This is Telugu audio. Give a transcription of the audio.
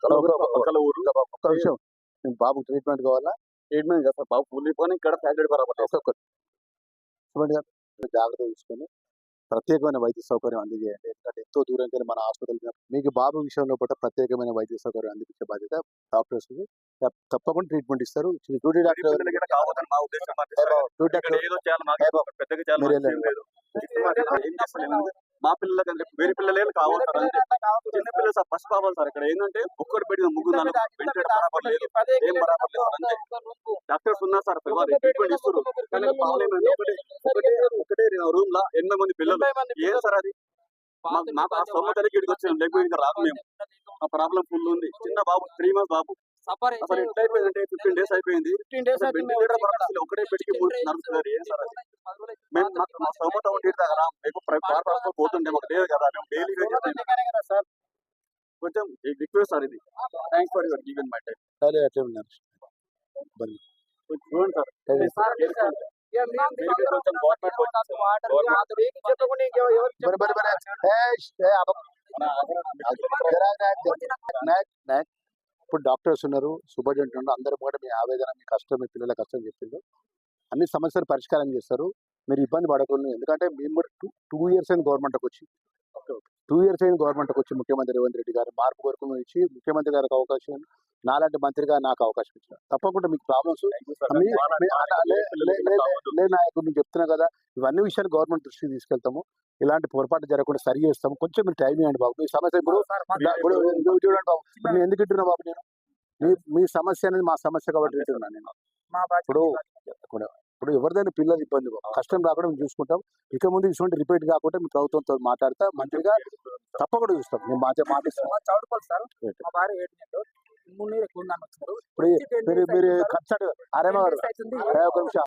పక్కల ఊరు. ఒక్క విషయం, బాబు ట్రీట్మెంట్ కావాలా? ట్రీట్మెంట్ కదా సార్, బాబు కూలిపోయి ఇక్కడ ఫ్యాక్టరీ బరాబర్ ఒక్కొక్కరు జాగ్రత్త తీసుకొని ప్రత్యేకమైన వైద్య సౌకర్యం అందజేయండి. ఎందుకంటే ఎంతో దూరం వెళ్ళి మన హాస్పిటల్ మీకు బాబు విషయంలో కూడా ప్రత్యేకమైన వైద్య సౌకర్యం అందించే బాధ్యత డాక్టర్స్. తప్పకుండా ట్రీట్మెంట్ ఇస్తారు. డ్యూటీ డాక్టర్ కావాలని మా ఉద్దేశం. ఏదో పెద్దగా మా పిల్లలకి అంటే వేరే పిల్లలే కావాలి సార్. అంటే చిన్న పిల్లలు సార్, ఫస్ట్ కావాలి సార్. ఇక్కడ ఏంటంటే ఒక్కటి పెట్టిన ముగ్గురు ఏం బరాబర్ లేదు. డాక్టర్స్ ఉన్నారు సార్, ట్రీట్మెంట్ ఇస్తారు. కానీ ప్రాబ్లం ఒకటే రూమ్ లా 8 మంది పిల్లలు. ఏం సార్ అది? మాకు ఆ సొమ్మతలకి ఇక్కడికి వచ్చాం, లేకపోతే ఇంకా రాదు. మేము ఆ ప్రాబ్లం ఫుల్ ఉంది. చిన్న బాబు 3 months బాబు. అసలు ఎట్లా అయిపోయిందంటే 15 days అయిపోయింది. ఒకటే పెట్టి నడుపుతున్నారు. ఏం సార్ అది? మేము మా సొమ్మత ఉంటే కదా మీకు పోతుండే, మాకు లేదు కదా. మేము డైలీ సార్ కొంచెం రిక్వెస్ట్ సార్, ఇది thanks for your given my time. చూడండి సార్, కొంచెం ఇప్పుడు డాక్టర్స్ ఉన్నారు, సూపరింటెండెంట్ ఉన్నారు, అందరూ కూడా మీ ఆవేదన, మీ కష్టం, మీ పిల్లల కష్టం చెప్పిండ్రు. అన్ని సమస్యలు పరిష్కారం చేస్తారు. మీరు ఇబ్బంది పడకూడదు. ఎందుకంటే మేము కూడా 2 years అయింది గవర్నమెంట్కి వచ్చి. 2 years అయింది గవర్నమెంట్కి వచ్చి. ముఖ్యమంత్రి రేవంత్ రెడ్డి గారు మార్పు కొరకు ఇచ్చి, ముఖ్యమంత్రి గారికి అవకాశం, నాలాంటి మంత్రిగా నాకు అవకాశం ఇచ్చారు. తప్పకుండా మీకు ప్రాబ్లమ్స్ నాయకుడు నేను చెప్తున్నా కదా, ఇవన్నీ విషయాలు గవర్నమెంట్ దృష్టికి తీసుకెళ్తాము. ఇలాంటి పొరపాటు జరగకుండా సరి చేస్తాము. కొంచెం మీరు టైం ఇవ్వండి బాబు. మీ సమస్య ఇప్పుడు చూడండి బాబు, నేను ఎందుకు ఇట్టున్నా బాబు? నేను మీ సమస్య అనేది మా సమస్య కాబట్టి ఇట్టున్నా నేను. ఇప్పుడు ఎవరిదైనా పిల్లలు ఇబ్బంది కష్టం రాకుండా మేము చూసుకుంటాం. ఇక ముందు ఇటువంటి రిపీట్ కాకుండా మీ ప్రభుత్వంతో మాట్లాడతా మంత్రిగా తప్పకుండా చూస్తాం. నేను మీరు కన్సల్ట్ అరే ఒక నిమిషం